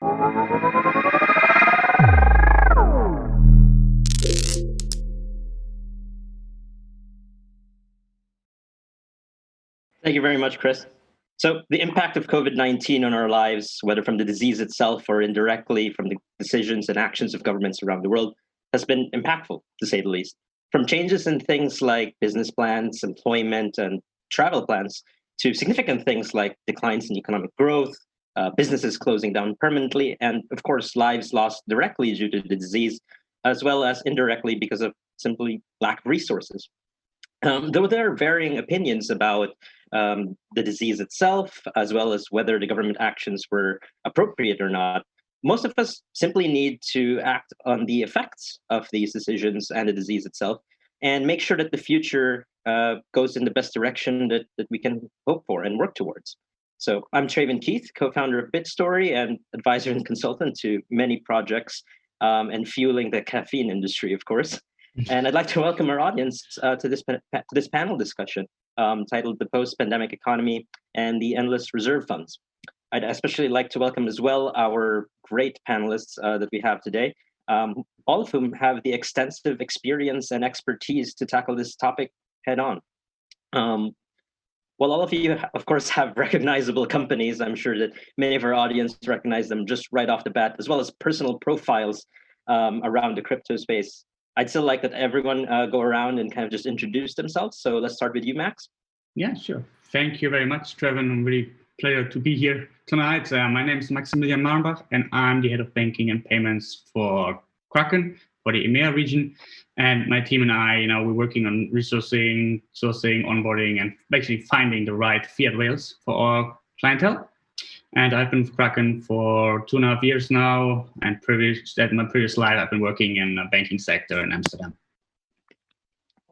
Thank you very much, Chris. So the impact of COVID-19 on our lives, whether from the disease itself or indirectly from the decisions and actions of governments around the world, has been impactful, to say the least. From changes in things like business plans, employment, and travel plans, to significant things like declines in economic growth, businesses closing down permanently, and of course, lives lost directly due to the disease, as well as indirectly because of simply lack of resources. Though there are varying opinions about the disease itself, as well as whether the government actions were appropriate or not, most of us simply need to act on the effects of these decisions and the disease itself and make sure that the future goes in the best direction that we can hope for and work towards. So I'm Traven Keith, co-founder of BitStory and advisor and consultant to many projects and fueling the caffeine industry, of course. And I'd like to welcome our audience to this panel discussion titled "The Post-Pandemic Economy and the Endless Reserve Funds." I'd especially like to welcome as well our great panelists that we have today, all of whom have the extensive experience and expertise to tackle this topic head on. While all of you, of course, have recognizable companies, I'm sure that many of our audience recognize them just right off the bat, as well as personal profiles around the crypto space. I'd still like that everyone go around and kind of just introduce themselves. So let's start with you, Max. Yeah, sure. Thank you very much, Trevor. I'm really pleasure to be here tonight. My name is Maximilian Marnbach, and I'm the head of banking and payments for Kraken for the EMEA region. And my team and I, we're working on resourcing, sourcing, onboarding, and basically finding the right fiat rails for our clientele. And I've been with Kraken for 2.5 years now. And at my previous slide, I've been working in the banking sector in Amsterdam.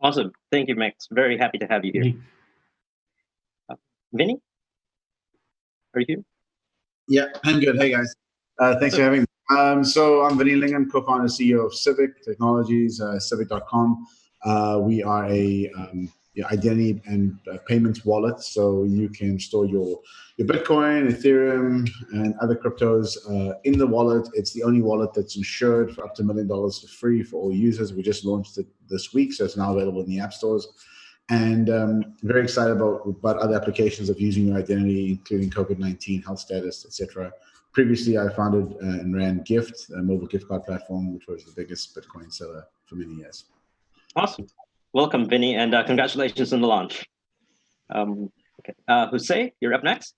Awesome. Thank you, Max. Very happy to have you here. Vinny, are you here? Yeah, I'm good. Hey, guys. Thanks for having me. So I'm Vinny Lingham, co-founder CEO of Civic Technologies, civic.com. We are a identity and payments wallet, so you can store your Bitcoin, Ethereum, and other cryptos in the wallet. It's the only wallet that's insured for up to $1 million for free for all users. We just launched it this week, so it's now available in the app stores. And very excited about other applications of using your identity, including COVID-19, health status, etc. Previously, I founded and ran Gift, a mobile gift card platform, which was the biggest Bitcoin seller for many years. Awesome. Welcome, Vinny, and congratulations on the launch. Okay. Jose, you're up next.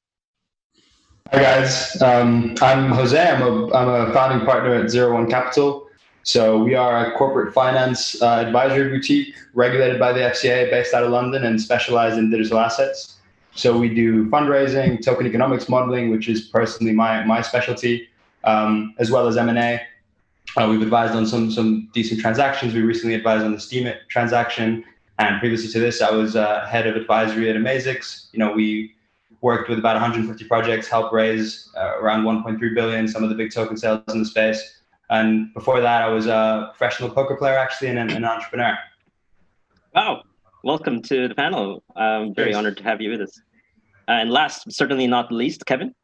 Hi, guys. I'm Jose. I'm a founding partner at 01 Capital. So we are a corporate finance advisory boutique regulated by the FCA based out of London and specialized in digital assets. So we do fundraising, token economics modeling, which is personally my specialty, as well as M&A. We've advised on some decent transactions. We recently advised on the Steemit transaction. And previously to this, I was head of advisory at Amazix. We worked with about 150 projects, helped raise around 1.3 billion, some of the big token sales in the space. And before that, I was a professional poker player, actually, and an entrepreneur. Wow. Welcome to the panel. I'm very honored to have you with us. And last, but certainly not least, Kevin.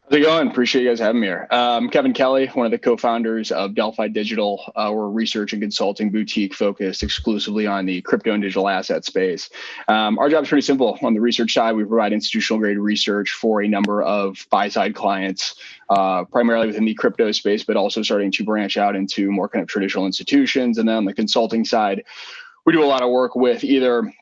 How's it going? Appreciate you guys having me here. I'm Kevin Kelly, one of the co-founders of Delphi Digital. We're a research and consulting boutique focused exclusively on the crypto and digital asset space. Our job is pretty simple. On the research side, we provide institutional grade research for a number of buy-side clients, primarily within the crypto space, but also starting to branch out into more kind of traditional institutions. And then on the consulting side, we do a lot of work with either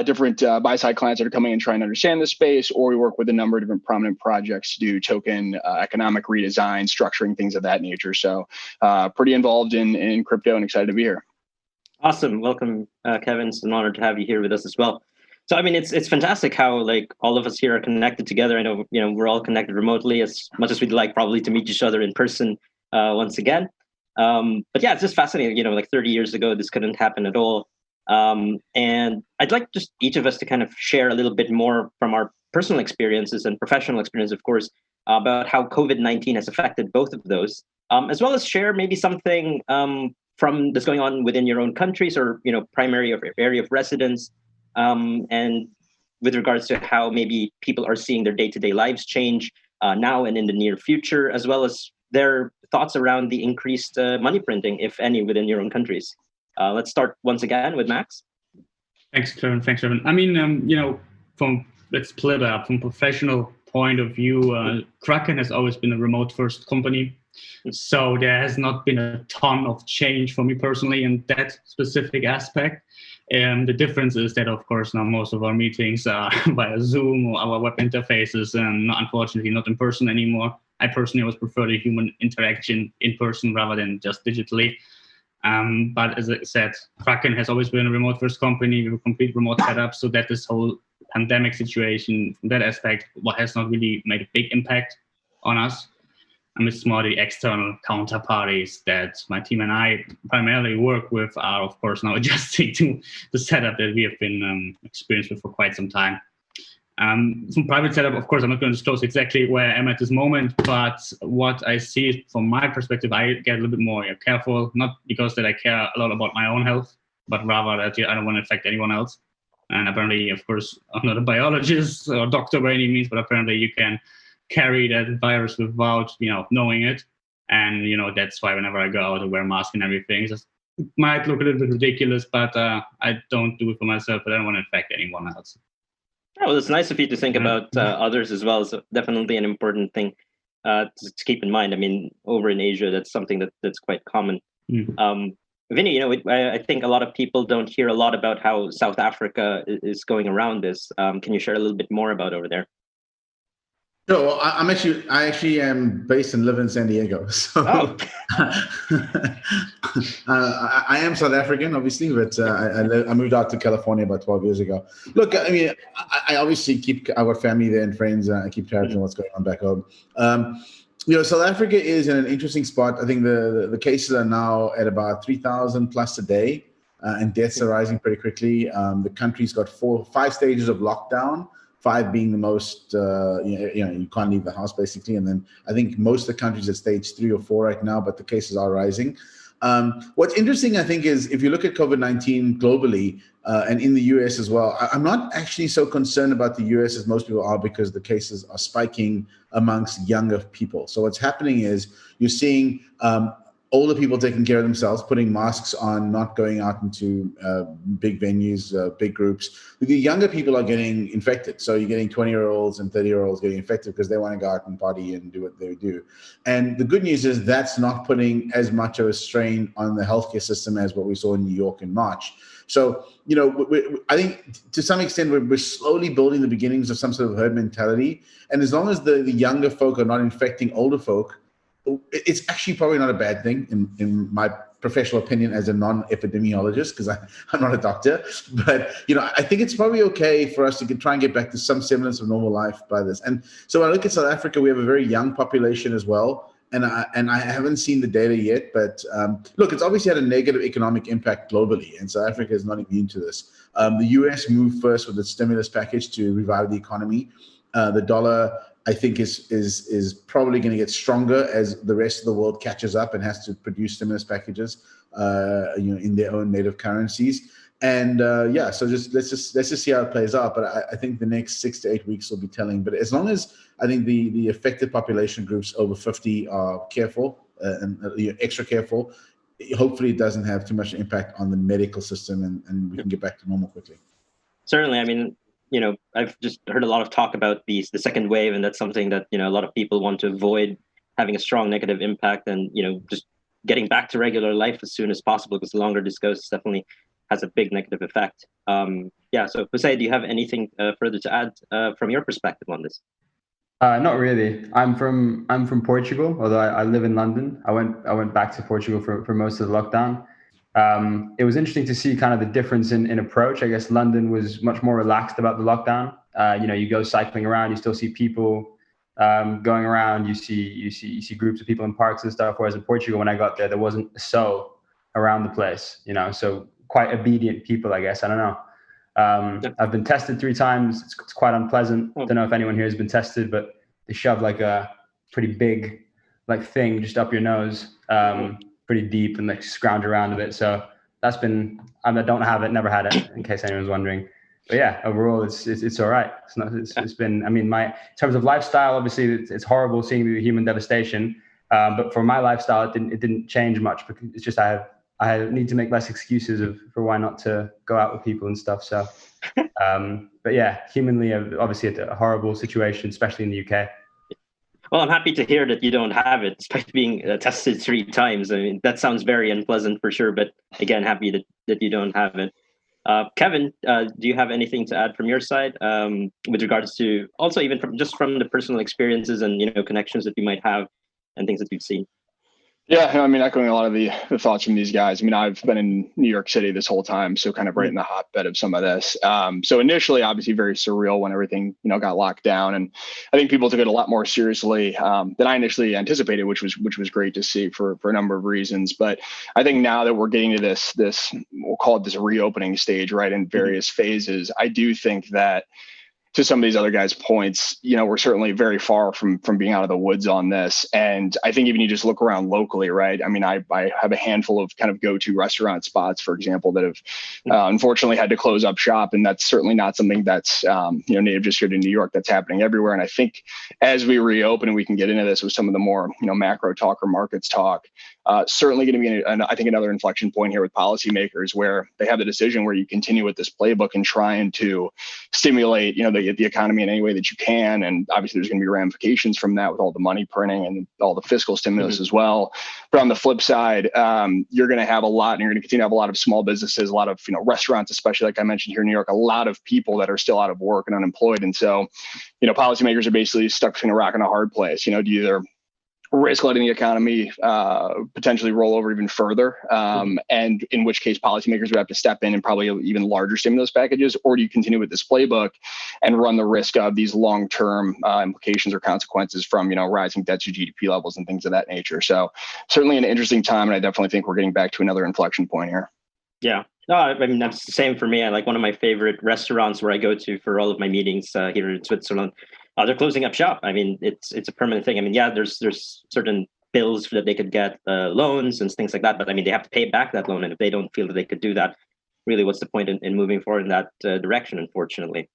different buy-side clients that are coming and trying to understand the space, or we work with a number of different prominent projects to do token economic redesign, structuring, things of that nature. So pretty involved in crypto and excited to be here. Awesome. Welcome, Kevin. It's an honor to have you here with us as well. So, I mean, it's fantastic how all of us here are connected together. I know, we're all connected remotely as much as we'd like probably to meet each other in person once again. But yeah, it's just fascinating. 30 years ago, this couldn't happen at all. And I'd like just each of us to kind of share a little bit more from our personal experiences and professional experience, of course, about how COVID-19 has affected both of those, as well as share maybe something from that's going on within your own countries or, primary or area of residence, and with regards to how maybe people are seeing their day-to-day lives change now and in the near future, as well as their thoughts around the increased money printing, if any, within your own countries. Let's start once again with Max. Thanks, Trevin. I mean, let's split up from professional point of view. Kraken has always been a remote-first company. So there has not been a ton of change for me personally in that specific aspect. The difference is that, of course, now most of our meetings are via Zoom or our web interfaces, and unfortunately not in person anymore. I personally always prefer the human interaction in person rather than just digitally. But as I said, Kraken has always been a remote-first company with a complete remote setup, so that this whole pandemic situation, from that aspect, what has not really made a big impact on us. And it's more the external counterparties that my team and I primarily work with are, of course, now adjusting to the setup that we have been experienced with for quite some time. Some private setup, of course, I'm not going to disclose exactly where I am at this moment, but what I see from my perspective, I get a little bit more careful, not because that I care a lot about my own health, but rather that I don't want to affect anyone else. And apparently, of course, I'm not a biologist or doctor by any means, but apparently you can carry that virus without, knowing it. And, that's why whenever I go out, I wear a mask and everything. It might look a little bit ridiculous, but I don't do it for myself, but I don't want to infect anyone else. Oh, well, it's nice of you to think about others as well. So definitely an important thing to keep in mind. I mean, over in Asia, that's something that's quite common. Vinny, I think a lot of people don't hear a lot about how South Africa is going around this. Can you share a little bit more about over there? No, I actually am based and live in San Diego. So I am South African, obviously, but I moved out to California about 12 years ago. Look, I mean, I obviously I've got family there and friends. I keep tabs on what's going on back home. South Africa is in an interesting spot. I think the cases are now at about 3,000 plus a day, and deaths are rising pretty quickly. The country's got 5 stages of lockdown. 5 being the most, you can't leave the house basically. And then I think most of the countries are stage 3 or 4 right now, but the cases are rising. What's interesting, I think, is if you look at COVID-19 globally and in the US as well, I'm not actually so concerned about the US as most people are, because the cases are spiking amongst younger people. So what's happening is you're seeing older people taking care of themselves, putting masks on, not going out into big venues, big groups. The younger people are getting infected. So you're getting 20-year-olds and 30-year-olds getting infected because they want to go out and party and do what they do. And the good news is that's not putting as much of a strain on the healthcare system as what we saw in New York in March. So, I think to some extent we're slowly building the beginnings of some sort of herd mentality. And as long as the younger folk are not infecting older folk, it's actually probably not a bad thing in my professional opinion as a non-epidemiologist, because I'm not a doctor. But, I think it's probably okay for us to try and get back to some semblance of normal life by this. And so when I look at South Africa, we have a very young population as well. And I haven't seen the data yet, but look, it's obviously had a negative economic impact globally, and South Africa is not immune to this. The US moved first with the stimulus package to revive the economy. The dollar, I think, is probably going to get stronger as the rest of the world catches up and has to produce stimulus packages, in their own native currencies. And so let's just see how it plays out. But I think the next 6 to 8 weeks will be telling. But as long as I think the affected population groups over 50 are careful and extra careful, hopefully it doesn't have too much impact on the medical system, and we can get back to normal quickly. Certainly. I mean, I've just heard a lot of talk about the second wave, and that's something that, a lot of people want to avoid having a strong negative impact, and, just getting back to regular life as soon as possible, because the longer this goes, it definitely has a big negative effect. So Jose, do you have anything further to add from your perspective on this? Not really. I'm from Portugal, although I live in London. I went back to Portugal for most of the lockdown. It was interesting to see kind of the difference in approach. I guess London was much more relaxed about the lockdown. You go cycling around, you still see people going around. You see groups of people in parks and stuff. Whereas in Portugal, when I got there wasn't a soul around the place. So quite obedient people, I guess. I don't know. I've been tested 3 times. It's quite unpleasant. Don't know if anyone here has been tested, but they shove like a pretty big thing just up your nose, pretty deep, and scrounge around a bit. So that's been, I don't have it, never had it, in case anyone's wondering. yeah, overall, it's all right. It's been, I mean, in terms of lifestyle, obviously it's horrible seeing the human devastation. But for my lifestyle, it didn't change much, because it's just I need to make less excuses for why not to go out with people and stuff. So, but yeah, humanly, obviously it's a horrible situation, especially in the UK. Well, I'm happy to hear that you don't have it, despite being tested 3 times. I mean, that sounds very unpleasant for sure. But again, happy that you don't have it. Kevin, do you have anything to add from your side with regards to also even from the personal experiences and connections that you might have and things that you've seen? Yeah, I mean, echoing a lot of the thoughts from these guys. I mean, I've been in New York City this whole time, so kind of right in the hotbed of some of this. So initially, obviously, very surreal when everything got locked down, and I think people took it a lot more seriously than I initially anticipated, which was great to see for a number of reasons. But I think now that we're getting to this we'll call it this reopening stage, right, in various phases, I do think that, to some of these other guys' points, we're certainly very far from being out of the woods on this. And I think even you just look around locally, right? I mean, I have a handful of kind of go-to restaurant spots, for example, that have unfortunately had to close up shop. And that's certainly not something that's, native just here to New York. That's happening everywhere. And I think as we reopen, and we can get into this with some of the more, macro talk or markets talk, certainly going to be, I think, another inflection point here with policymakers, where they have the decision where you continue with this playbook and trying to stimulate, the economy in any way that you can. And obviously there's going to be ramifications from that with all the money printing and all the fiscal stimulus as well. But on the flip side, you're going to have a lot, and you're going to continue to have a lot of small businesses, a lot of, restaurants, especially like I mentioned here in New York, a lot of people that are still out of work and unemployed. And so, policymakers are basically stuck between a rock and a hard place. Do you either risk letting the economy potentially roll over even further, and in which case policymakers would have to step in and probably even larger stimulus packages, or do you continue with this playbook and run the risk of these long-term implications or consequences from rising debt to GDP levels and things of that nature? So certainly an interesting time, and I definitely think we're getting back to another inflection point here. Yeah. No, I mean, that's the same for me. I like one of my favorite restaurants where I go to for all of my meetings here in Switzerland. They're closing up shop. I mean, it's a permanent thing. I mean, yeah, there's certain bills that they could get, loans and things like that. But I mean, they have to pay back that loan. And if they don't feel that they could do that, really, what's the point in moving forward in that direction, unfortunately?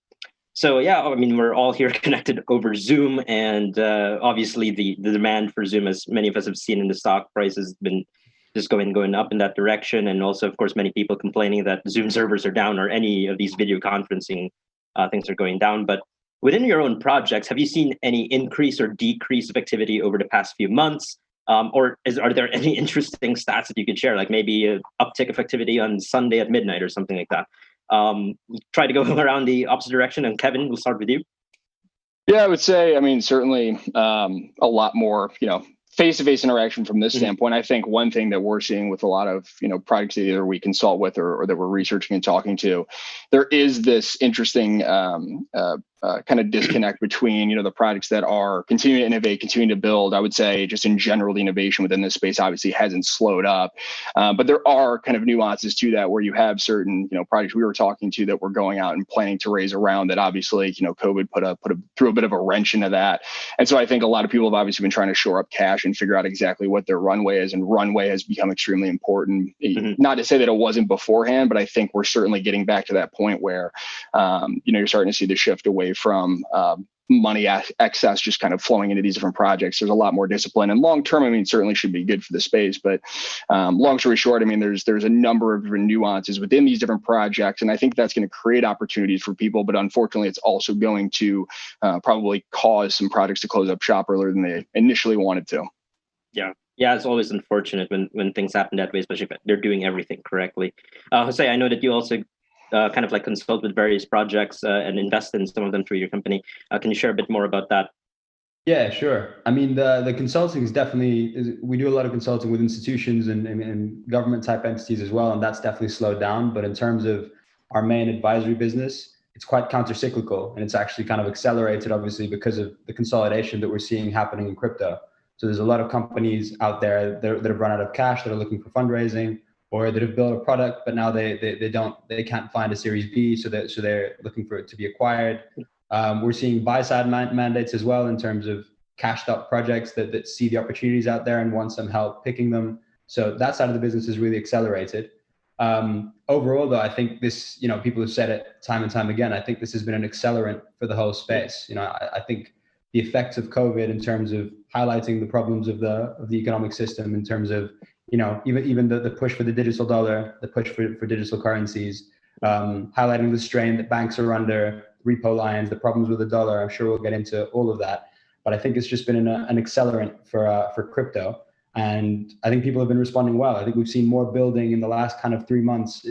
So, yeah, I mean, we're all here connected over Zoom. And obviously, the demand for Zoom, as many of us have seen in the stock price, has been just going up in that direction. And also, of course, many people complaining that Zoom servers are down, or any of these video conferencing things are going down. But within your own projects, have you seen any increase or decrease of activity over the past few months? Or are there any interesting stats that you could share, like maybe an uptick of activity on Sunday at midnight or something like that? Try to go around the opposite direction. And Kevin, we'll start with you. Yeah, I would say, I mean, certainly a lot more, face-to-face interaction from this standpoint. I think one thing that we're seeing with a lot of, projects that either we consult with or that we're researching and talking to, there is this interesting kind of disconnect between, the projects that are continuing to innovate, continuing to build. I would say just in general, the innovation within this space obviously hasn't slowed up. But there are kind of nuances to that, where you have certain, projects we were talking to that were going out and planning to raise a round that obviously, COVID threw a bit of a wrench into that. And so I think a lot of people have obviously been trying to shore up cash and figure out exactly what their runway is. And runway has become extremely important. Not to say that it wasn't beforehand, but I think we're certainly getting back to that point where, you're starting to see the shift away from money excess just kind of flowing into these different projects. There's a lot more discipline, and long term, I mean, certainly should be good for the space. But long story short, I mean, there's a number of different nuances within these different projects, and I think that's going to create opportunities for people. But unfortunately, it's also going to probably cause some projects to close up shop earlier than they initially wanted to. Yeah, it's always unfortunate when things happen that way, especially if they're doing everything correctly. Jose, I know that you also kind of like consult with various projects and invest in some of them through your company. Can you share a bit more about that? Yeah, sure. I mean, the consulting is definitely, we do a lot of consulting with institutions and government type entities as well, and that's definitely slowed down. But in terms of our main advisory business, it's quite counter-cyclical, and it's actually kind of accelerated, obviously, because of the consolidation that we're seeing happening in crypto. So there's a lot of companies out there that have run out of cash, that are looking for fundraising, or that have built a product, but now they can't find a Series B, so they're looking for it to be acquired. We're seeing buy-side mandates as well, in terms of cashed-up projects that see the opportunities out there and want some help picking them. So that side of the business is really accelerated. Overall, though, I think this, people have said it time and time again. I think this has been an accelerant for the whole space. I think the effects of COVID in terms of highlighting the problems of the economic system, in terms of, even the push for the digital dollar, the push for digital currencies, highlighting the strain that banks are under, repo lines, the problems with the dollar. I'm sure we'll get into all of that. But I think it's just been an accelerant for crypto. And I think people have been responding well. I think we've seen more building in the last kind of 3 months.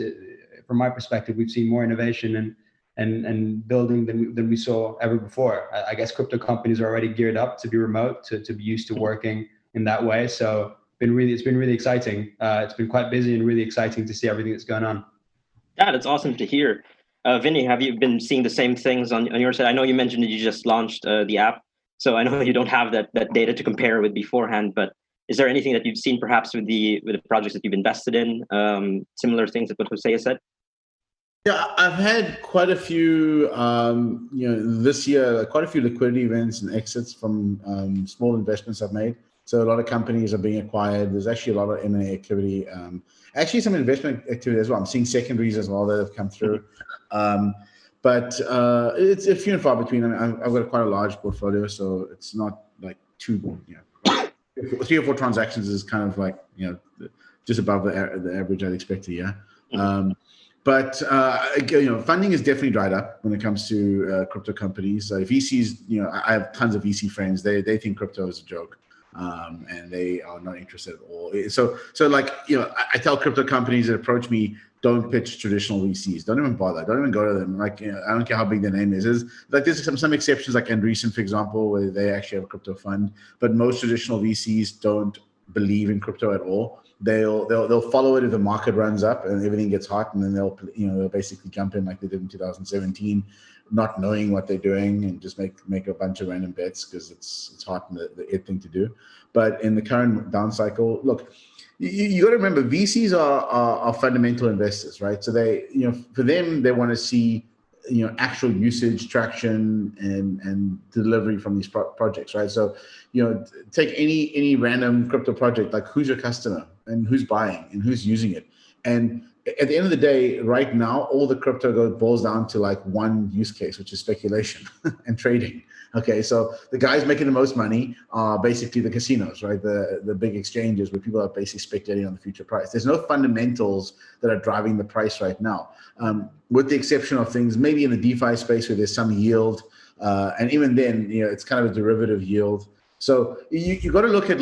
From my perspective, we've seen more innovation and building than we saw ever before. I guess crypto companies are already geared up to be remote, to be used to working in that way. So it's been really exciting. It's been quite busy and really exciting to see everything that's going on. Yeah, that's awesome to hear. Vinny, have you been seeing the same things on your side? I know you mentioned that you just launched the app, so I know you don't have that data to compare with beforehand, but is there anything that you've seen perhaps with the projects that you've invested in, similar things that what Jose said? Yeah, I've had quite a few, this year, quite a few liquidity events and exits from small investments I've made. So a lot of companies are being acquired. There's actually a lot of M&A activity. Actually, some investment activity as well. I'm seeing secondaries as well that have come through. But it's a few and far between. I mean, I've got quite a large portfolio, so it's not like too, 3 or 4 transactions is kind of like, just above the average I'd expect a year. But funding is definitely dried up when it comes to crypto companies. VCs, I have tons of VC friends. They think crypto is a joke, and they are not interested at all. So I tell crypto companies that approach me, don't pitch traditional VCs. Don't even bother. Don't even go to them. I don't care how big their name is. There's some exceptions, like Andreessen, for example, where they actually have a crypto fund. But most traditional VCs don't believe in crypto at all. They'll follow it if the market runs up and everything gets hot, and then they'll basically jump in like they did in 2017, not knowing what they're doing, and just make a bunch of random bets because it's hot and the it thing to do. But in the current down cycle, look, you got to remember VCs are fundamental investors, right? So they, for them, they want to see actual usage, traction, and delivery from these projects, right? So take any random crypto project, like who's your customer and who's buying and who's using it. And at the end of the day, right now, all the crypto boils down to like one use case, which is speculation and trading. Okay, so the guys making the most money are basically the casinos, right? The big exchanges where people are basically speculating on the future price. There's no fundamentals that are driving the price right now, with the exception of things maybe in the DeFi space where there's some yield, and even then, it's kind of a derivative yield. So you got to look at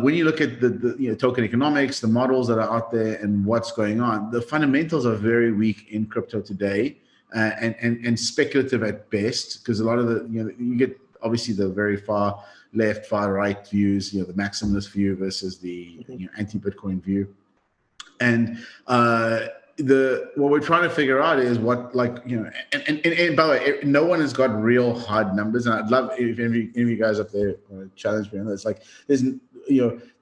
when you look at the token economics, the models that are out there, and what's going on, the fundamentals are very weak in crypto today, and speculative at best, because a lot of you get obviously the very far left, far right views, the maximalist view versus the anti-Bitcoin view, and what we're trying to figure out is what, and by the way, no one has got real hard numbers, and I'd love if any of you guys up there challenge me on this.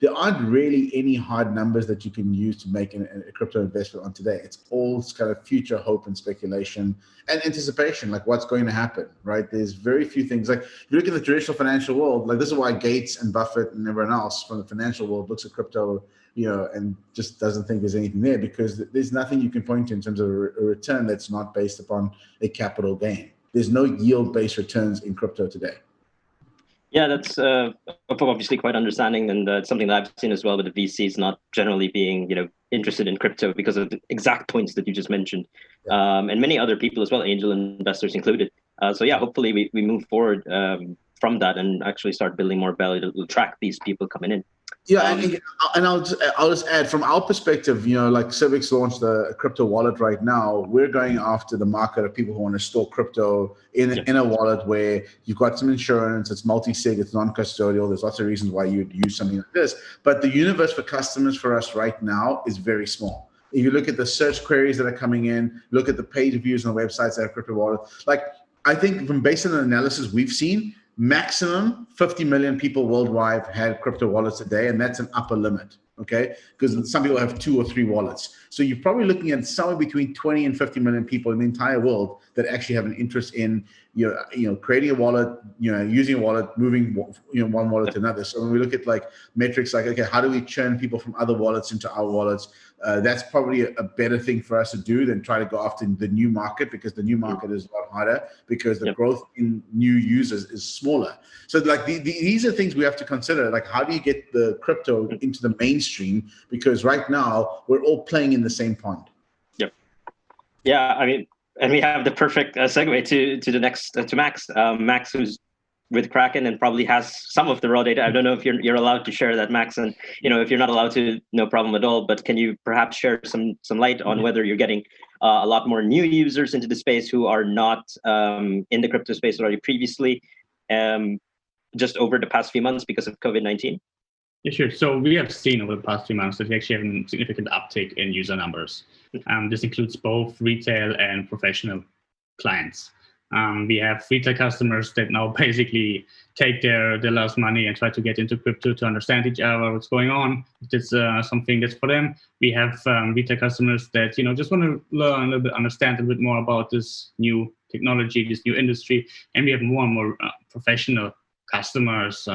There aren't really any hard numbers that you can use to make a crypto investment on today. It's all kind of future hope and speculation and anticipation, like what's going to happen, right? There's very few things. Like if you look in the traditional financial world, like this is why Gates and Buffett and everyone else from the financial world looks at crypto, and just doesn't think there's anything there, because there's nothing you can point to in terms of a return that's not based upon a capital gain. There's no yield-based returns in crypto today. Yeah, that's obviously quite understanding, and it's something that I've seen as well with the VCs not generally being, interested in crypto because of the exact points that you just mentioned, and many other people as well, angel investors included. So yeah, hopefully we move forward from that and actually start building more value to attract these people coming in. Yeah, and I'll just add, from our perspective, like Civic's launched a crypto wallet right now. We're going after the market of people who want to store crypto in a wallet where you've got some insurance, it's multi-sig, it's non-custodial. There's lots of reasons why you'd use something like this. But the universe for customers for us right now is very small. If you look at the search queries that are coming in, look at the page views on the websites that have crypto wallet. I think based on the analysis we've seen, maximum 50 million people worldwide had crypto wallets a day, and that's an upper limit, okay? Because some people have 2 or 3 wallets. So you're probably looking at somewhere between 20 and 50 million people in the entire world that actually have an interest in creating a wallet, using a wallet, moving one wallet to another. So when we look at like metrics like, okay, how do we churn people from other wallets into our wallets? That's probably a better thing for us to do than try to go after the new market, because the new market is a lot harder because the growth in new users is smaller. So like these are things we have to consider. Like, how do you get the crypto into the mainstream? Because right now we're all playing in the same pond. Yep. Yeah, I mean, and we have the perfect segue to the next to Max. Max, who's with Kraken and probably has some of the raw data. I don't know if you're allowed to share that, Max, and if you're not allowed to, no problem at all. But can you perhaps share some light on whether you're getting a lot more new users into the space who are not in the crypto space already previously, just over the past few months because of COVID-19? Yeah, sure. So we have seen over the past few months that we actually have a significant uptick in user numbers. This includes both retail and professional clients. We have retail customers that now basically take their last money and try to get into crypto to understand each other, what's going on. It's something that's for them. We have retail customers that just want to learn a little bit, understand a little bit more about this new technology, this new industry. And we have more and more professional customers,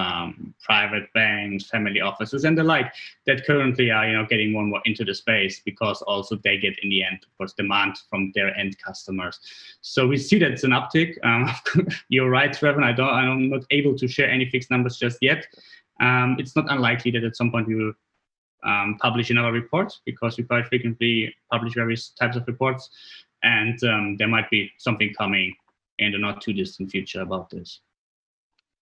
private banks, family offices, and the like, that currently are getting more and more into the space, because also they get, in the end, of course, demand from their end customers. So we see that it's an uptick. You're right, Trevor. I'm not able to share any fixed numbers just yet. It's not unlikely that at some point we will publish another report, because we quite frequently publish various types of reports, and there might be something coming in the not too distant future about this.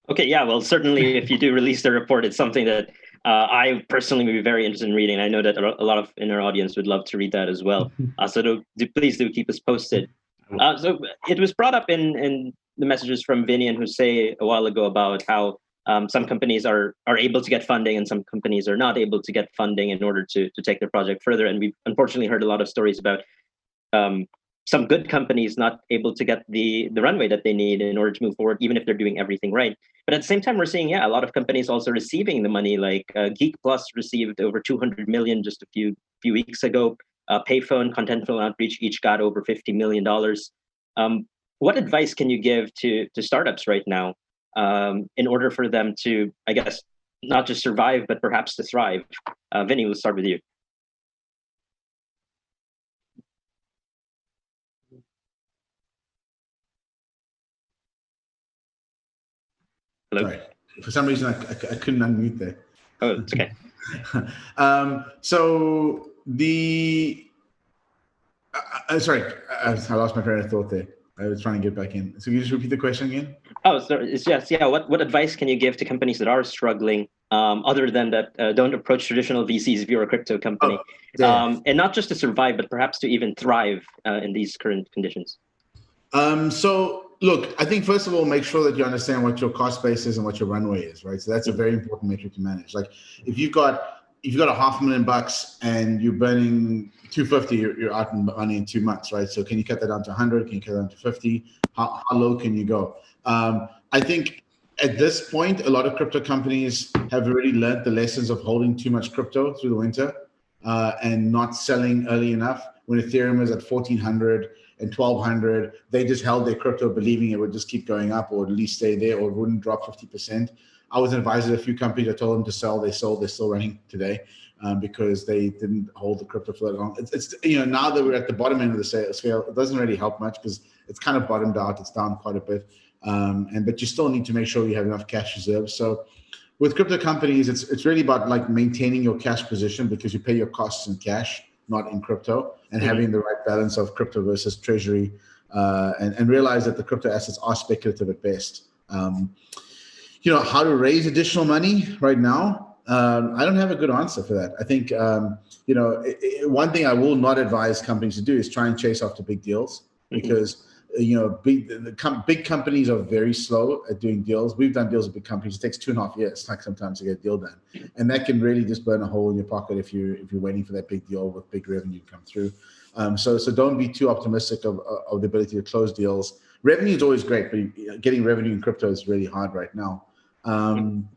Okay, yeah, well, certainly if you do release the report, it's something that I personally would be very interested in reading. I know that a lot of in our audience would love to read that as well. So please do keep us posted. So it was brought up in the messages from Vinny and Jose a while ago about how some companies are able to get funding and some companies are not able to get funding in order to take their project further. And we've unfortunately heard a lot of stories about some good companies not able to get the runway that they need in order to move forward, even if they're doing everything right. But at the same time, we're seeing, a lot of companies also receiving the money. Like Geek Plus received over 200 million just a few weeks ago. Payphone, Contentful Outreach each got over $50 million. What advice can you give to startups right now in order for them to, I guess, not just survive, but perhaps to thrive? Vinny, we'll start with you. Hello? Sorry. For some reason, I couldn't unmute there. Oh, it's okay. So sorry, I lost my train of thought there. I was trying to get back in. So can you just repeat the question again? Oh, so it's just, what advice can you give to companies that are struggling, other than that don't approach traditional VCs if you're a crypto company? And not just to survive, but perhaps to even thrive in these current conditions? So look, I think first of all, make sure that you understand what your cost base is and what your runway is, right? So that's a very important metric to manage. Like if you've got $500,000 and you're burning 250, you're out in money in 2 months, right? So can you cut that down to 100? Can you cut it down to 50? How low can you go? I think at this point, a lot of crypto companies have already learned the lessons of holding too much crypto through the winter and not selling early enough. When Ethereum was at 1,400 and 1,200, they just held their crypto believing it would just keep going up or at least stay there or it wouldn't drop 50%. I was an advisor to a few companies. I told them to sell. They sold. They're still running today because they didn't hold the crypto for that long. It's now that we're at the bottom end of the scale, it doesn't really help much because it's kind of bottomed out. It's down quite a bit. But you still need to make sure you have enough cash reserves. So with crypto companies, it's really about like maintaining your cash position because you pay your costs in cash, not in crypto, and having the right balance of crypto versus treasury, and realize that the crypto assets are speculative at best. How to raise additional money right now? I don't have a good answer for that. I think, one thing I will not advise companies to do is try and chase after big deals because, big companies are very slow at doing deals. We've done deals with big companies. It takes 2.5 years, like sometimes to get a deal done. And that can really just burn a hole in your pocket if you're waiting for that big deal with big revenue to come through. So don't be too optimistic of the ability to close deals. Revenue is always great, but getting revenue in crypto is really hard right now. And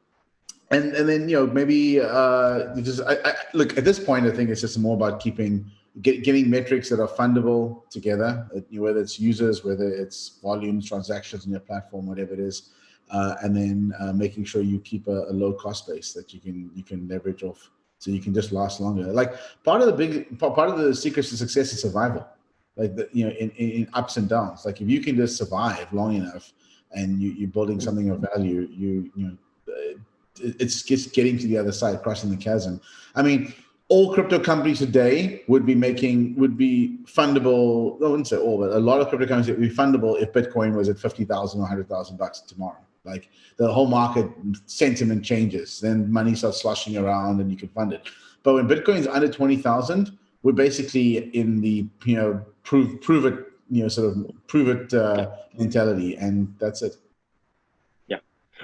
then maybe look at this point. I think it's just more about keeping getting metrics that are fundable together, whether it's users, whether it's volumes, transactions on your platform, whatever it is, and then making sure you keep a low cost base that you can leverage off, so you can just last longer. Like part of the secrets to success is survival. Like in ups and downs. Like if you can just survive long enough, and you're building something of value, it's just getting to the other side, crossing the chasm. I mean, all crypto companies today would be fundable. I wouldn't say all, but a lot of crypto companies would be fundable if Bitcoin was at $50,000 or $100,000 tomorrow. Like the whole market sentiment changes, then money starts sloshing around, and you can fund it. But when Bitcoin's under 20,000, we're basically in the prove it mentality, and that's it.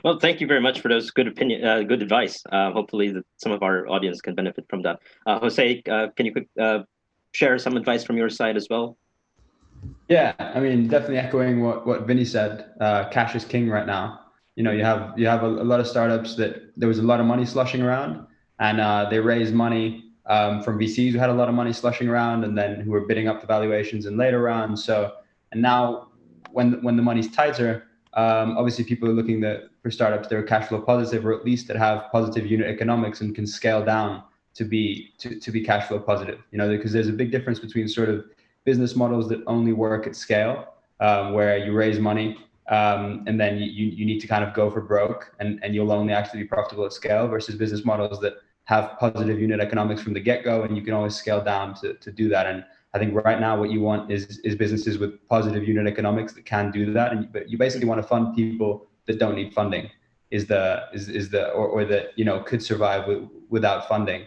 Well, thank you very much for those good advice. Hopefully some of our audience can benefit from that. Jose, can you share some advice from your side as well? Yeah, I mean, definitely echoing what Vinny said. Cash is king right now. You have a lot of startups that there was a lot of money slushing around, and they raised money from VCs who had a lot of money slushing around, and then who were bidding up the valuations in later rounds. So, and now when the money's tighter, obviously people are looking for startups that are cash flow positive, or at least that have positive unit economics and can scale down to be cash flow positive. Because there's a big difference between sort of business models that only work at scale, where you raise money and then you need to kind of go for broke, and you'll only actually be profitable at scale, versus business models that have positive unit economics from the get-go, and you can always scale down to do that. And I think right now what you want is businesses with positive unit economics that can do that. But you basically want to fund people that don't need funding, or that could survive without funding.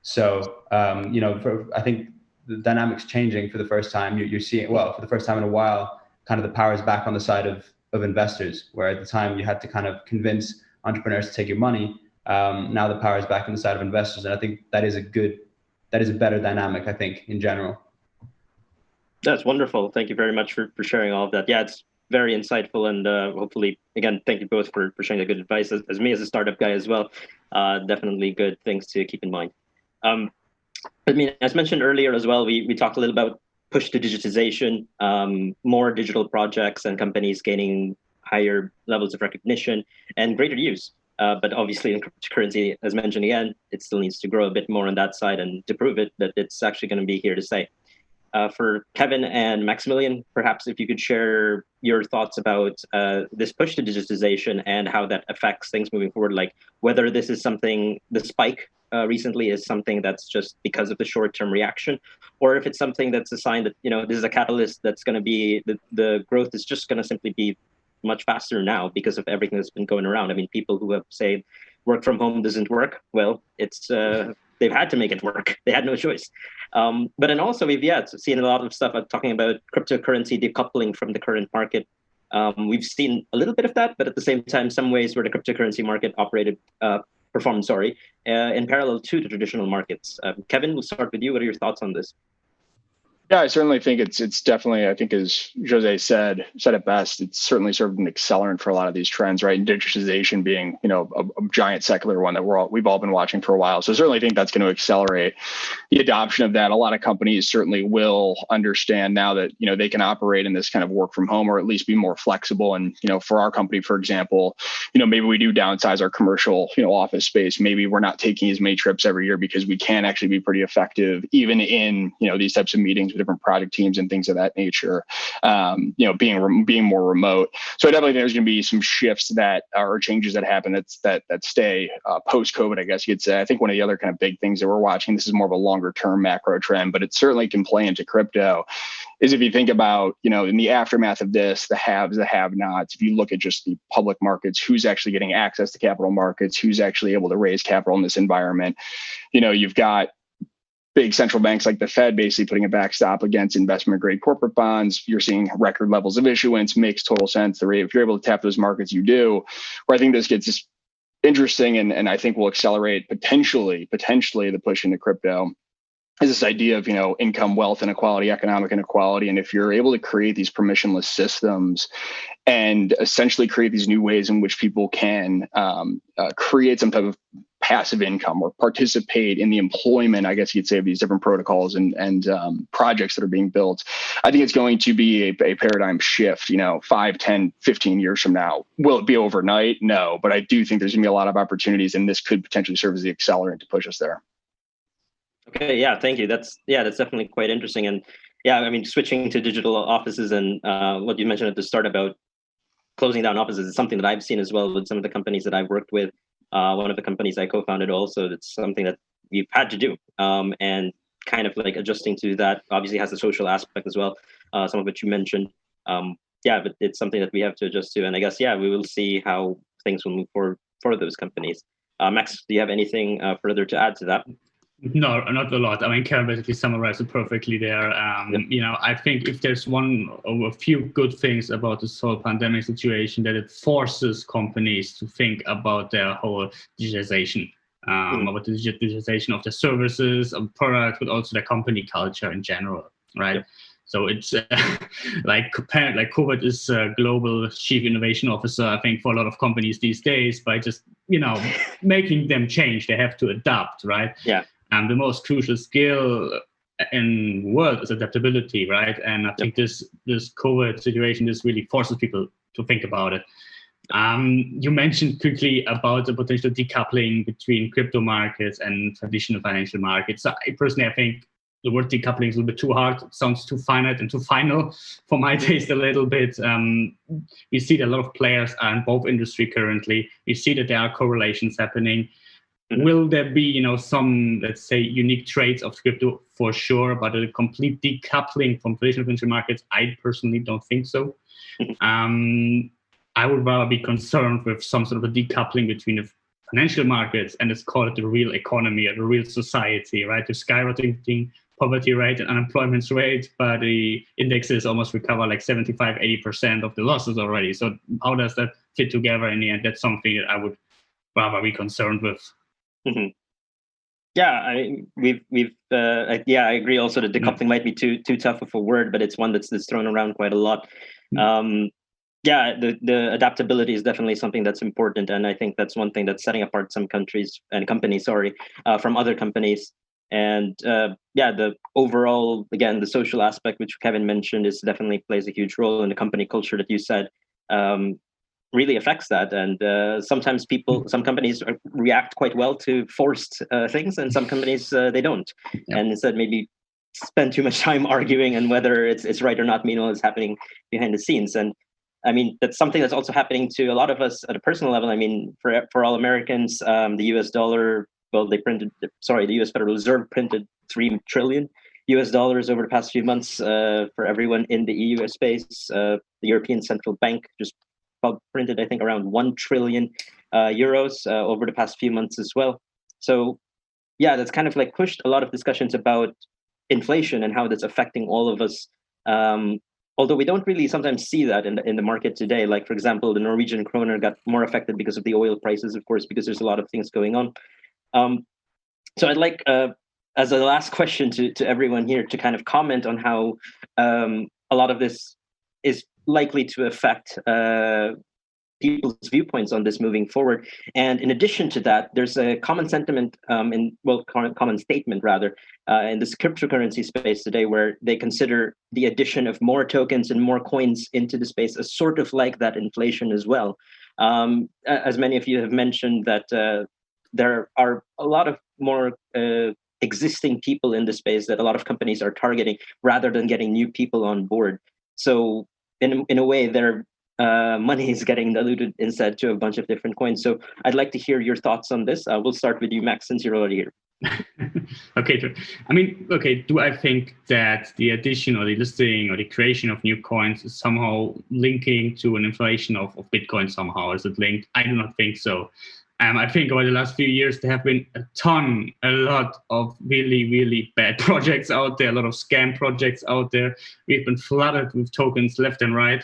So I think the dynamics changing for the first time. You're seeing, for the first time in a while, kind of the power is back on the side of investors, where at the time you had to kind of convince entrepreneurs to take your money. Now the power is back on the side of investors, and I think that is a better dynamic, I think, in general. That's wonderful. Thank you very much for sharing all of that. Yeah, it's very insightful, and hopefully, again, thank you both for sharing the good advice. As me as a startup guy as well, definitely good things to keep in mind. I mean, as mentioned earlier as well, we talked a little about push to digitization, more digital projects and companies gaining higher levels of recognition and greater use. But obviously in cryptocurrency, as mentioned again, it still needs to grow a bit more on that side, and to prove it that it's actually going to be here to stay. For Kevin and Maximilian, perhaps if you could share your thoughts about this push to digitization and how that affects things moving forward, like whether this is something, the spike recently is something that's just because of the short-term reaction, or if it's something that's a sign that, this is a catalyst that's going to be, the growth is just going to simply be much faster now because of everything that's been going around. I mean, people who have said work from home doesn't work, well, it's they've had to make it work. They had no choice. But then also we've seen a lot of stuff talking about cryptocurrency decoupling from the current market. We've seen a little bit of that, but at the same time, some ways where the cryptocurrency market performed in parallel to the traditional markets. Kevin, we'll start with you. What are your thoughts on this? Yeah, I certainly think it's definitely, I think as Jose said it best, it's certainly sort of an accelerant for a lot of these trends, right? And digitization being, a giant secular one that we've all been watching for a while. So I certainly think that's going to accelerate the adoption of that. A lot of companies certainly will understand now that, they can operate in this kind of work from home, or at least be more flexible. And, for our company, for example, maybe we do downsize our commercial, office space. Maybe we're not taking as many trips every year because we can actually be pretty effective even in, these types of meetings with different project teams and things of that nature, being more remote. So I definitely think there's going to be some shifts that or changes that happen that stay post-COVID, I guess you could say. I think one of the other kind of big things that we're watching, this is more of a longer term macro trend, but it certainly can play into crypto, is if you think about, in the aftermath of this, the haves, the have-nots, if you look at just the public markets, who's actually getting access to capital markets, who's actually able to raise capital in this environment, you've got big central banks like the Fed basically putting a backstop against investment grade corporate bonds. You're seeing record levels of issuance, makes total sense. If you're able to tap those markets, you do. Where I think this gets just interesting and I think will accelerate potentially the push into crypto is this idea of, income, wealth inequality, economic inequality. And if you're able to create these permissionless systems and essentially create these new ways in which people can create some type of passive income or participate in the employment, I guess you'd say, of these different protocols and projects that are being built. I think it's going to be a paradigm shift, 5, 10, 15 years from now. Will it be overnight? No, but I do think there's going to be a lot of opportunities, and this could potentially serve as the accelerant to push us there. Okay, yeah, thank you. That's definitely quite interesting. And yeah, I mean, switching to digital offices and what you mentioned at the start about closing down offices is something that I've seen as well with some of the companies that I've worked with. One of the companies I co-founded also, that's something that we've had to do. And kind of like adjusting to that obviously has a social aspect as well, some of which you mentioned. Yeah, but it's something that we have to adjust to. And I guess, yeah, we will see how things will move forward for those companies. Max, do you have anything further to add to that? No, not a lot. I mean, Karen basically summarized it perfectly there. I think if there's one or a few good things about this whole pandemic situation, that it forces companies to think about their whole digitization, about the digitization of their services, of products, but also their company culture in general, right? Yep. So it's like COVID is a global chief innovation officer, I think, for a lot of companies these days. By just making them change, they have to adapt, right? Yeah. And the most crucial skill in the world is adaptability, right? And I think this COVID situation just really forces people to think about it. You mentioned quickly about the potential decoupling between crypto markets and traditional financial markets. I think the word decoupling is a little bit too hard. It sounds too finite and too final for my taste a little bit. We see that a lot of players are in both industry currently. We see that there are correlations happening. Will there be, some, let's say, unique traits of crypto? For sure, but a complete decoupling from traditional financial markets, I personally don't think so. I would rather be concerned with some sort of a decoupling between the financial markets and let's call it the real economy or the real society, right? The skyrocketing poverty rate and unemployment rate, but the indexes almost recover like 75, 80% of the losses already. So how does that fit together in the end? That's something that I would rather be concerned with. Mm-hmm. Yeah, I agree. Also, the decoupling might be too tough of a word, but it's one that's thrown around quite a lot. The adaptability is definitely something that's important, and I think that's one thing that's setting apart some countries and companies, from other companies. And the overall, again, the social aspect, which Kevin mentioned, is definitely plays a huge role in the company culture that you said. Really affects that, and sometimes some companies react quite well to forced things, and some companies they don't, and instead maybe spend too much time arguing and whether it's right or not. Meanwhile, it's happening behind the scenes, and I mean that's something that's also happening to a lot of us at a personal level. I mean, for all Americans, the U.S. dollar, the U.S. Federal Reserve printed $3 trillion US dollars over the past few months for everyone in the EU space. The European Central Bank just printed, I think, around 1 trillion euros over the past few months as well. So, yeah, that's kind of like pushed a lot of discussions about inflation and how that's affecting all of us. Although we don't really sometimes see that in the market today. Like, for example, the Norwegian kroner got more affected because of the oil prices, of course, because there's a lot of things going on. So I'd like, as a last question to everyone here, to kind of comment on how a lot of this is likely to affect people's viewpoints on this moving forward. And in addition to that, there's a common sentiment common statement rather, in this cryptocurrency space today, where they consider the addition of more tokens and more coins into the space as sort of like that inflation as well. As many of you have mentioned, that there are a lot of more existing people in the space that a lot of companies are targeting rather than getting new people on board. So in a way, their money is getting diluted instead to a bunch of different coins. So I'd like to hear your thoughts on this. We'll start with you, Max, since you're already here. Okay. I mean, do I think that the addition or the listing or the creation of new coins is somehow linking to an inflation of Bitcoin somehow? Is it linked? I do not think so. I think over the last few years, there have been a lot of really, really bad projects out there, a lot of scam projects out there. We've been flooded with tokens left and right.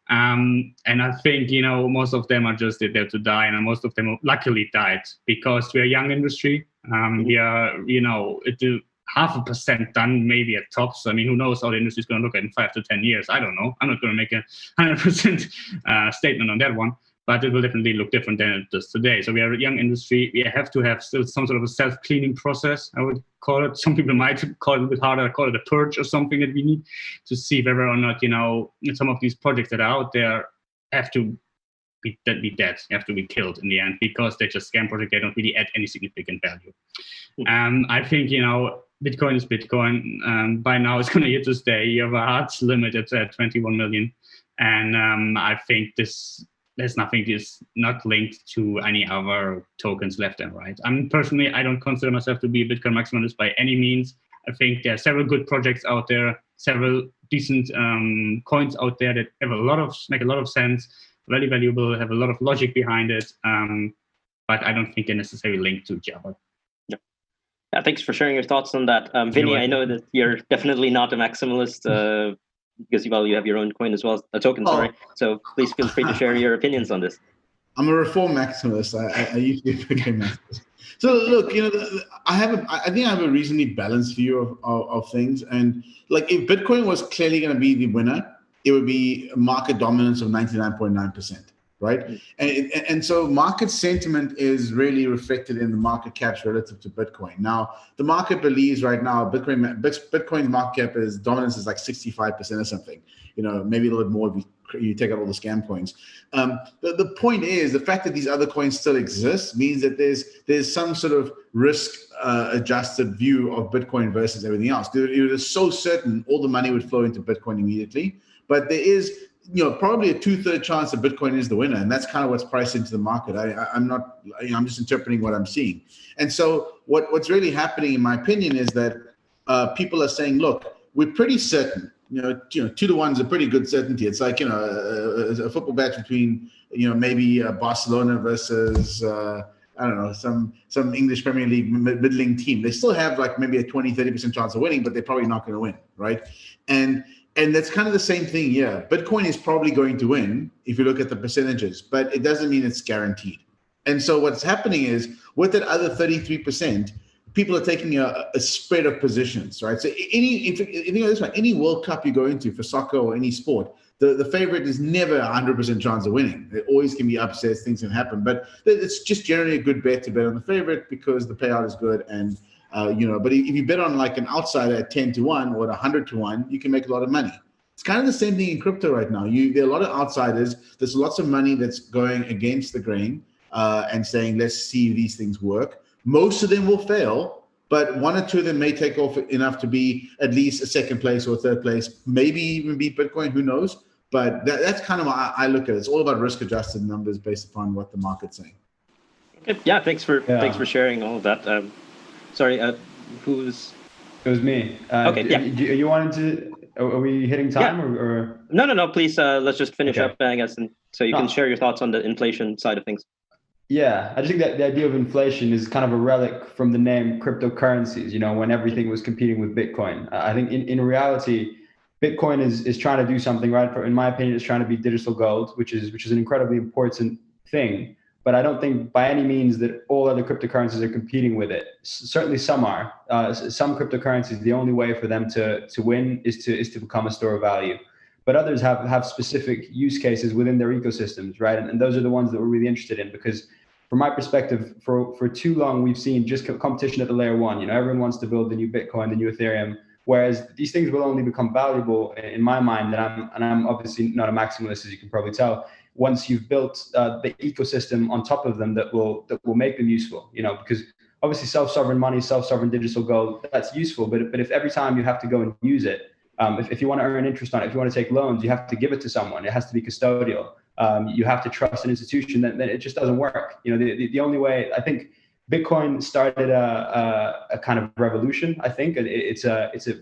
And I think, most of them are just there to die. And most of them luckily died because we're a young industry. We are, at 0.5% done, maybe at tops. I mean, who knows how the industry is going to look at in 5 to 10 years? I don't know. I'm not going to make a 100% statement on that one. but it will definitely look different than it does today. So we are a young industry. We have to have still some sort of a self-cleaning process, I would call it. Some people might call it a bit harder, call it a purge or something that we need to see whether or not, some of these projects that are out there have to be dead, have to be killed in the end, because they're just scam projects. They don't really add any significant value. I think, Bitcoin is Bitcoin. By now, it's going to hit to stay. You have a hard limit at 21 million. And I think there's nothing is not linked to any other tokens left and right. Personally, I don't consider myself to be a Bitcoin maximalist by any means. I think there are several good projects out there, several decent coins out there that have make a lot of sense, very valuable, have a lot of logic behind it. But I don't think they're necessarily linked to each other. Yeah, thanks for sharing your thoughts on that. Vinny, I know that you're definitely not a maximalist because you have your own coin as well, a token, sorry. So please feel free to share your opinions on this. I'm a reform maximalist. I used to be a Bitcoin maximalist. So look, I think I have a reasonably balanced view of things. And like, if Bitcoin was clearly going to be the winner, it would be a market dominance of 99.9%. Right. And so market sentiment is really reflected in the market caps relative to Bitcoin. Now, the market believes right now Bitcoin's market cap dominance is like 65% or something, maybe a little bit more if you take out all the scam coins. The point is, the fact that these other coins still exist means that there's some sort of risk adjusted view of Bitcoin versus everything else. It is so certain all the money would flow into Bitcoin immediately, but there is probably a 2/3 chance that Bitcoin is the winner, and that's kind of what's priced into the market. I'm just interpreting what I'm seeing. And so what's really happening, in my opinion, is that people are saying, look, we're pretty certain. 2-1 is a pretty good certainty. It's like a football match between maybe Barcelona versus I don't know, some English Premier League middling team. They still have like maybe a 20-30% chance of winning, but they're probably not going to win, right? And that's kind of the same thing here. Bitcoin is probably going to win if you look at the percentages, but it doesn't mean it's guaranteed. And so what's happening is, with that other 33%, people are taking a spread of positions, right? So any World Cup you go into for soccer or any sport, the favorite is never 100% chance of winning. There always can be upsets, things can happen, but it's just generally a good bet to bet on the favorite because the payout is good. And but if you bet on like an outsider at 10-1 or at 100-1, you can make a lot of money. It's kind of the same thing in crypto right now. There are a lot of outsiders. There's lots of money that's going against the grain and saying, let's see if these things work. Most of them will fail, but one or two of them may take off enough to be at least a second place or third place, maybe even beat Bitcoin, who knows? But that's kind of how I look at it. It's all about risk-adjusted numbers based upon what the market's saying. Okay. Yeah, thanks for sharing all of that. Sorry, who's? It was me. Okay, yeah. You wanted to? Are we hitting time or? No. Please, let's just finish up, I guess, and so you can share your thoughts on the inflation side of things. Yeah, I just think that the idea of inflation is kind of a relic from the name cryptocurrencies. When everything was competing with Bitcoin. I think in reality, Bitcoin is trying to do something right. In my opinion, it's trying to be digital gold, which is an incredibly important thing. But I don't think by any means that all other cryptocurrencies are competing with it. Certainly some are. Some cryptocurrencies, the only way for them to win is to become a store of value. But others have specific use cases within their ecosystems, right? And those are the ones that we're really interested in, because from my perspective, for too long, we've seen just competition at the layer one. Everyone wants to build the new Bitcoin, the new Ethereum, whereas these things will only become valuable, in my mind, and I'm obviously not a maximalist, as you can probably tell, once you've built the ecosystem on top of them that will make them useful, because obviously self-sovereign money, self-sovereign digital gold, that's useful. But if every time you have to go and use it, if you want to earn interest on it, if you want to take loans, you have to give it to someone. It has to be custodial. You have to trust an institution. Then it just doesn't work. The only way, I think Bitcoin started a kind of revolution. I think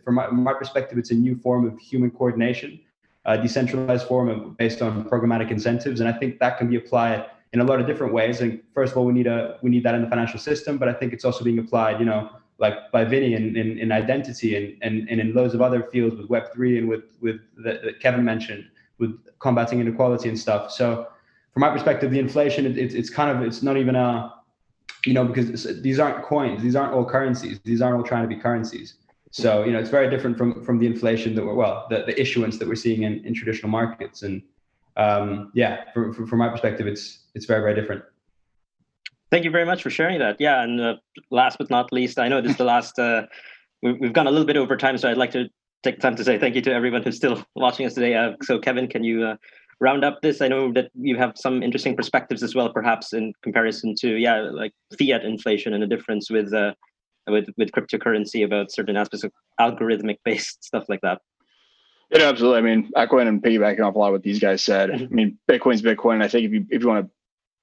from my perspective, it's a new form of human coordination. A decentralized form based on programmatic incentives, and I think that can be applied in a lot of different ways. And first of all, we need that in the financial system, but I think it's also being applied, like by Vinny in identity and in loads of other fields with Web3 and with that Kevin mentioned, with combating inequality and stuff. So, from my perspective, the inflation it's not even because these aren't coins, these aren't all currencies, these aren't all trying to be currencies. So, it's very different from the inflation the issuance that we're seeing in traditional markets. And yeah, from my perspective, it's very, very different. Thank you very much for sharing that. Yeah, and last but not least, I know this is the last. We've gone a little bit over time, so I'd like to take time to say thank you to everyone who's still watching us today. So, Kevin, can you round up this? I know that you have some interesting perspectives as well, perhaps in comparison to like fiat inflation and the difference with cryptocurrency about certain aspects of algorithmic based stuff like that. Yeah, absolutely. I mean, echoing and piggybacking off a lot of what these guys said. I mean, Bitcoin's Bitcoin. I think if you want to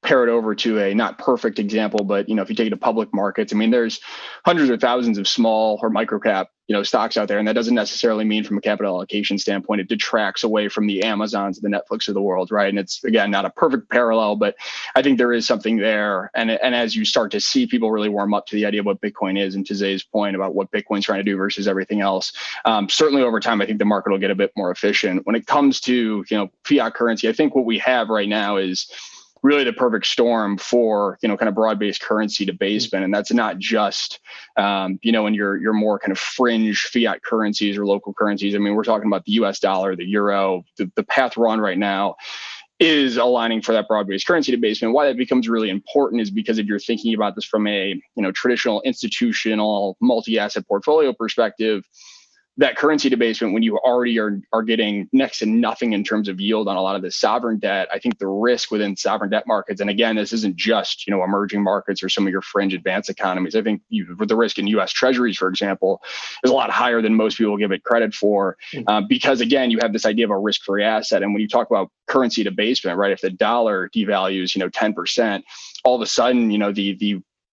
pair it over to a not perfect example, but if you take it to public markets, I mean, there's hundreds or thousands of small or micro cap stocks out there, and that doesn't necessarily mean from a capital allocation standpoint it detracts away from the Amazons, the Netflix of the world, right? And it's again not a perfect parallel, but I think there is something there. And as you start to see people really warm up to the idea of what Bitcoin is, and to Zay's point about what Bitcoin's trying to do versus everything else, certainly over time I think the market will get a bit more efficient. When it comes to fiat currency, I think what we have right now is really the perfect storm for kind of broad-based currency debasement, and that's not just in your more kind of fringe fiat currencies or local currencies. I mean, we're talking about the U.S. dollar, the euro. The path we're on right now is aligning for that broad-based currency debasement. Why that becomes really important is because if you're thinking about this from a traditional institutional multi-asset portfolio perspective, that currency debasement, when you already are getting next to nothing in terms of yield on a lot of the sovereign debt, I think the risk within sovereign debt markets, and again, this isn't just emerging markets or some of your fringe advanced economies. I think the risk in U.S. Treasuries, for example, is a lot higher than most people give it credit for, because again, you have this idea of a risk-free asset. And when you talk about currency debasement, right, if the dollar devalues 10%, all of a sudden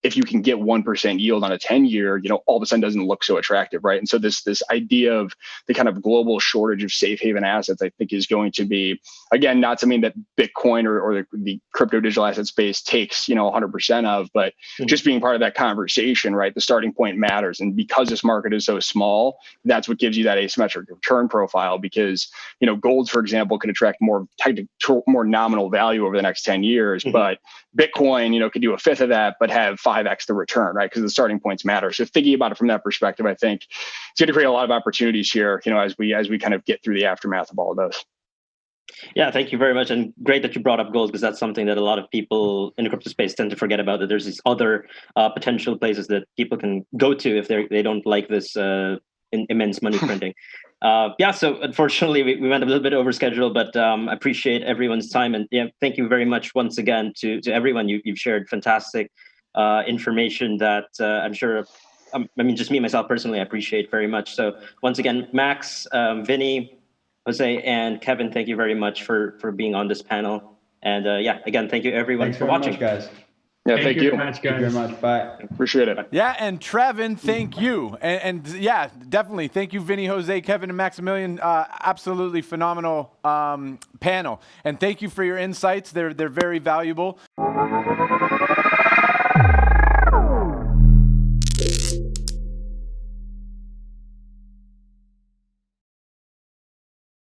if you can get 1% yield on a 10-year, all of a sudden doesn't look so attractive, right? And so this idea of the kind of global shortage of safe haven assets, I think, is going to be, again, not something that Bitcoin or the crypto digital asset space takes 100% of, but just being part of that conversation, right? The starting point matters, and because this market is so small, that's what gives you that asymmetric return profile. Because gold, for example, could attract more nominal value over the next 10 years, but Bitcoin, could do a fifth of that, but have 5x the return, right? Because the starting points matter. So thinking about it from that perspective, I think it's going to create a lot of opportunities here, as we kind of get through the aftermath of all of those. Yeah, thank you very much. And great that you brought up gold, because that's something that a lot of people in the crypto space tend to forget about, that there's these other potential places that people can go to if they don't like this immense money printing. So unfortunately we went a little bit over schedule, but I appreciate everyone's time. And thank you very much once again to everyone. You've shared fantastic information that I'm sure, just me, myself personally, I appreciate very much. So once again, Max, Vinny, Jose, and Kevin, thank you very much for being on this panel. And again, thank you everyone for watching. Much, guys. Yeah, thank you. Much, guys. Thank you very much. Bye. Appreciate it. Yeah, and Trevin, thank you. And yeah, definitely. Thank you, Vinny, Jose, Kevin, and Maximilian. Absolutely phenomenal panel. And thank you for your insights. They're very valuable.